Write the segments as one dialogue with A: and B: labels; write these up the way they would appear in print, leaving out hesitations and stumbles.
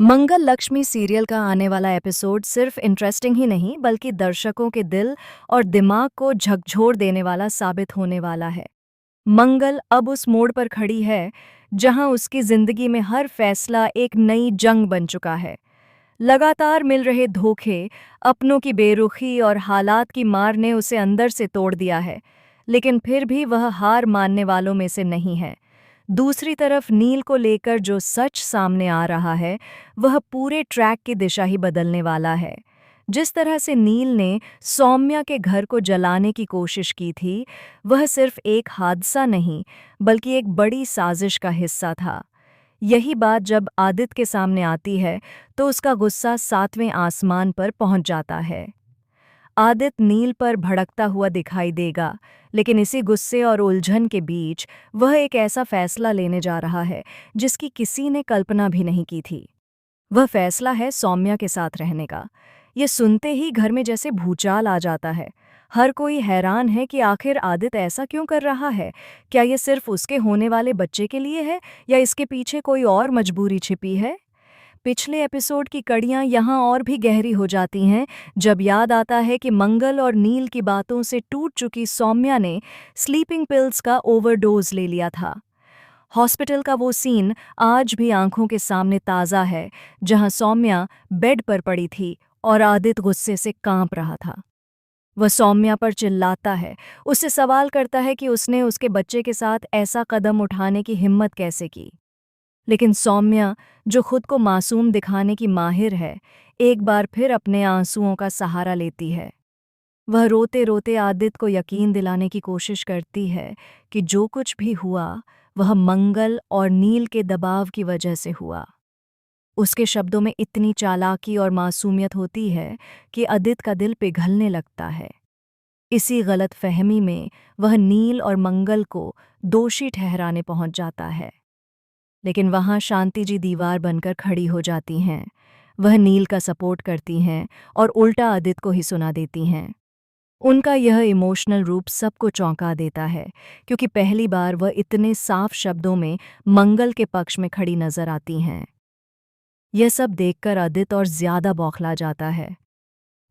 A: मंगल Lakshmi serial का आने वाला एपिसोड सिर्फ इंटरेस्टिंग ही नहीं बल्कि दर्शकों के दिल और दिमाग को झकझोर देने वाला साबित होने वाला है। मंगल अब उस मोड़ पर खड़ी है जहां उसकी जिंदगी में हर फैसला एक नई जंग बन चुका है। लगातार मिल रहे धोखे, अपनों की बेरुखी और हालात की मार ने उसे अंदर से तोड़ दिया है, लेकिन फिर भी वह हार मानने वालों में से नहीं है। दूसरी तरफ नील को लेकर जो सच सामने आ रहा है वह पूरे ट्रैक की दिशा ही बदलने वाला है। जिस तरह से नील ने सौम्या के घर को जलाने की कोशिश की थी, वह सिर्फ एक हादसा नहीं बल्कि एक बड़ी साजिश का हिस्सा था। यही बात जब आदित्य के सामने आती है तो उसका गुस्सा 7वें आसमान पर पहुंच जाता है। आदित्य नील पर भड़कता हुआ दिखाई देगा, लेकिन इसी गुस्से और उलझन के बीच वह एक ऐसा फैसला लेने जा रहा है जिसकी किसी ने कल्पना भी नहीं की थी। वह फैसला है सौम्या के साथ रहने का। ये सुनते ही घर में जैसे भूचाल आ जाता है। हर कोई हैरान है कि आखिर आदित्य ऐसा क्यों कर रहा है। क्या ये सिर्फ उसके होने वाले बच्चे के लिए है या इसके पीछे कोई और मजबूरी छिपी है। पिछले एपिसोड की कड़ियां यहाँ और भी गहरी हो जाती हैं जब याद आता है कि मंगल और नील की बातों से टूट चुकी सौम्या ने स्लीपिंग पिल्स का ओवरडोज ले लिया था। हॉस्पिटल का वो सीन आज भी आंखों के सामने ताज़ा है, जहां सौम्या बेड पर पड़ी थी और आदित्य गुस्से से कांप रहा था। वह सौम्या पर चिल्लाता है, उससे सवाल करता है कि उसने उसके बच्चे के साथ ऐसा कदम उठाने की हिम्मत कैसे की। लेकिन सौम्या, जो खुद को मासूम दिखाने की माहिर है, एक बार फिर अपने आंसुओं का सहारा लेती है। वह रोते रोते आदित्य को यकीन दिलाने की कोशिश करती है कि जो कुछ भी हुआ वह मंगल और नील के दबाव की वजह से हुआ। उसके शब्दों में इतनी चालाकी और मासूमियत होती है कि आदित्य का दिल पिघलने लगता है। इसी गलत फहमी में वह नील और मंगल को दोषी ठहराने पहुंच जाता है। लेकिन वहां शांति जी दीवार बनकर खड़ी हो जाती हैं। वह नील का सपोर्ट करती हैं और उल्टा आदित्य को ही सुना देती हैं। उनका यह इमोशनल रूप सबको चौंका देता है, क्योंकि पहली बार वह इतने साफ शब्दों में मंगल के पक्ष में खड़ी नजर आती हैं। यह सब देखकर आदित्य और ज्यादा बौखला जाता है।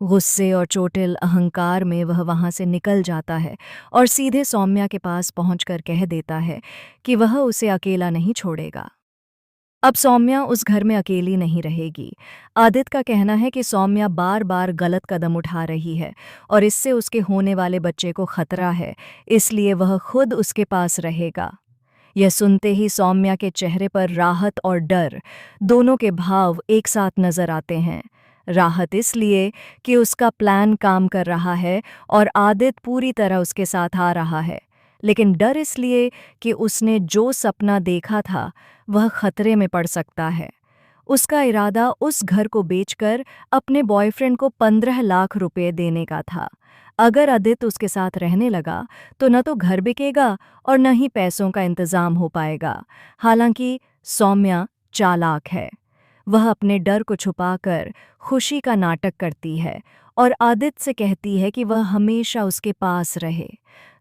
A: गुस्से और चोटिल अहंकार में वह वहां से निकल जाता है और सीधे सौम्या के पास पहुंचकर कह देता है कि वह उसे अकेला नहीं छोड़ेगा। अब सौम्या उस घर में अकेली नहीं रहेगी। आदित्य का कहना है कि सौम्या बार बार गलत कदम उठा रही है और इससे उसके होने वाले बच्चे को खतरा है, इसलिए वह खुद उसके पास रहेगा। यह सुनते ही सौम्या के चेहरे पर राहत और डर, दोनों के भाव एक साथ नजर आते हैं। राहत इसलिए कि उसका प्लान काम कर रहा है और आदित्य पूरी तरह उसके साथ आ रहा है, लेकिन डर इसलिए कि उसने जो सपना देखा था वह खतरे में पड़ सकता है। उसका इरादा उस घर को बेचकर अपने बॉयफ्रेंड को 15 लाख रुपए देने का था। अगर आदित्य उसके साथ रहने लगा तो न तो घर बिकेगा और न ही पैसों का इंतजाम हो पाएगा। हालांकि सौम्या चालाक है। वह अपने डर को छुपाकर खुशी का नाटक करती है और आदित्य से कहती है कि वह हमेशा उसके पास रहे।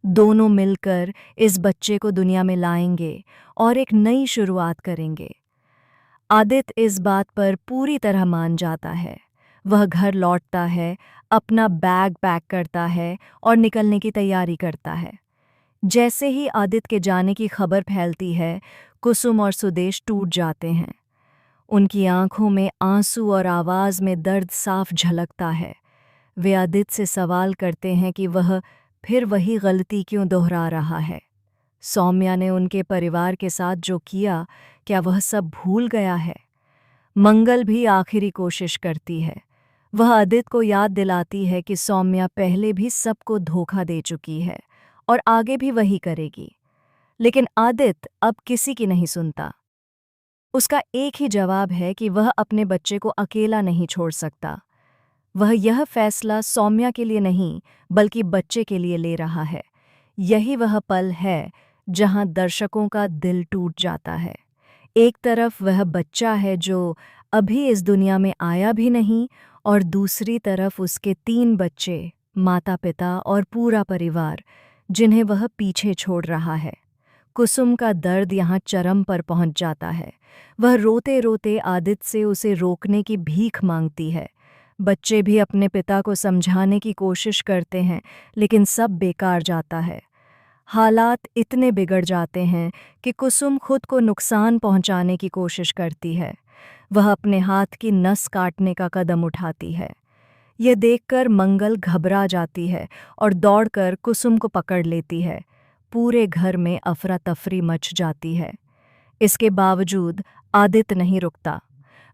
A: दोनों मिलकर इस बच्चे को दुनिया में लाएंगे और एक नई शुरुआत करेंगे। आदित्य इस बात पर पूरी तरह मान जाता है। वह घर लौटता है, अपना बैग पैक करता है और निकलने की तैयारी करता है। जैसे ही आदित्य के जाने की खबर फैलती है, कुसुम और सुदेश टूट जाते हैं। उनकी आंखों में आंसू और आवाज में दर्द साफ झलकता है। वे आदित्य से सवाल करते हैं कि वह फिर वही गलती क्यों दोहरा रहा है। सौम्या ने उनके परिवार के साथ जो किया, क्या वह सब भूल गया है। मंगल भी आखिरी कोशिश करती है। वह आदित्य को याद दिलाती है कि सौम्या पहले भी सबको धोखा दे चुकी है और आगे भी वही करेगी। लेकिन आदित्य अब किसी की नहीं सुनता। उसका एक ही जवाब है कि वह अपने बच्चे को अकेला नहीं छोड़ सकता। वह यह फैसला सौम्या के लिए नहीं बल्कि बच्चे के लिए ले रहा है। यही वह पल है जहां दर्शकों का दिल टूट जाता है। एक तरफ वह बच्चा है जो अभी इस दुनिया में आया भी नहीं, और दूसरी तरफ उसके 3 बच्चे, माता पिता और पूरा परिवार, जिन्हें वह पीछे छोड़ रहा है। कुसुम का दर्द यहाँ चरम पर पहुंच जाता है। वह रोते रोते आदित्य से उसे रोकने की भीख मांगती है। बच्चे भी अपने पिता को समझाने की कोशिश करते हैं, लेकिन सब बेकार जाता है। हालात इतने बिगड़ जाते हैं कि कुसुम खुद को नुकसान पहुंचाने की कोशिश करती है। वह अपने हाथ की नस काटने का कदम उठाती है। यह देखकर मंगल घबरा जाती है और दौड़कर कुसुम को पकड़ लेती है। पूरे घर में अफरा तफरी मच जाती है। इसके बावजूद आदित्य नहीं रुकता।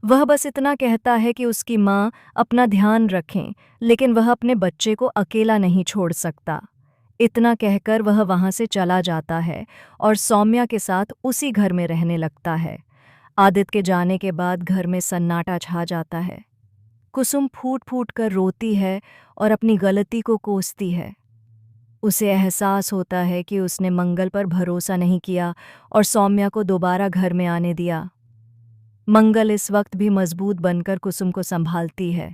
A: वह बस इतना कहता है कि उसकी माँ अपना ध्यान रखें, लेकिन वह अपने बच्चे को अकेला नहीं छोड़ सकता। इतना कहकर वह वहाँ से चला जाता है और सौम्या के साथ उसी घर में रहने लगता है। आदित्य के जाने के बाद घर में सन्नाटा छा जाता है। कुसुम फूट फूट कर रोती है और अपनी गलती को कोसती है। उसे एहसास होता है कि उसने मंगल पर भरोसा नहीं किया और सौम्या को दोबारा घर में आने दिया। मंगल इस वक्त भी मजबूत बनकर कुसुम को संभालती है।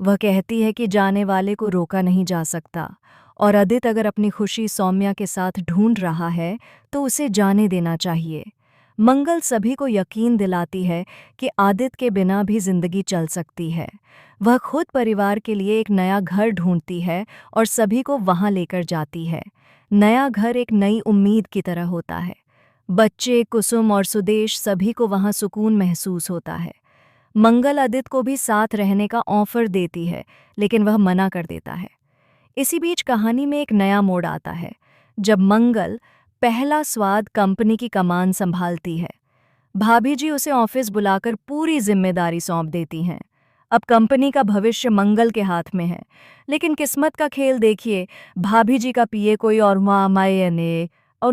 A: वह कहती है कि जाने वाले को रोका नहीं जा सकता और आदित्य अगर अपनी खुशी सौम्या के साथ ढूंढ रहा है तो उसे जाने देना चाहिए। मंगल सभी को यकीन दिलाती है कि आदित्य के बिना भी जिंदगी चल सकती है। वह खुद परिवार के लिए एक नया घर ढूंढती है और सभी को वहां लेकर जाती है। नया घर एक नई उम्मीद की तरह होता है। बच्चे, कुसुम और सुदेश सभी को वहां सुकून महसूस होता है। मंगल आदित्य को भी साथ रहने का ऑफर देती है, लेकिन वह मना कर देता है। इसी बीच कहानी में एक नया मोड़ आता है, जब मंगल पहला स्वाद कंपनी की कमान संभालती है। भाभी जी उसे ऑफिस बुलाकर पूरी जिम्मेदारी सौंप देती हैं। अब कंपनी का भविष्य मंगल के हाथ में है, लेकिन किस्मत का खेल देखिए, भाभी जी का पिए कोई और मायने और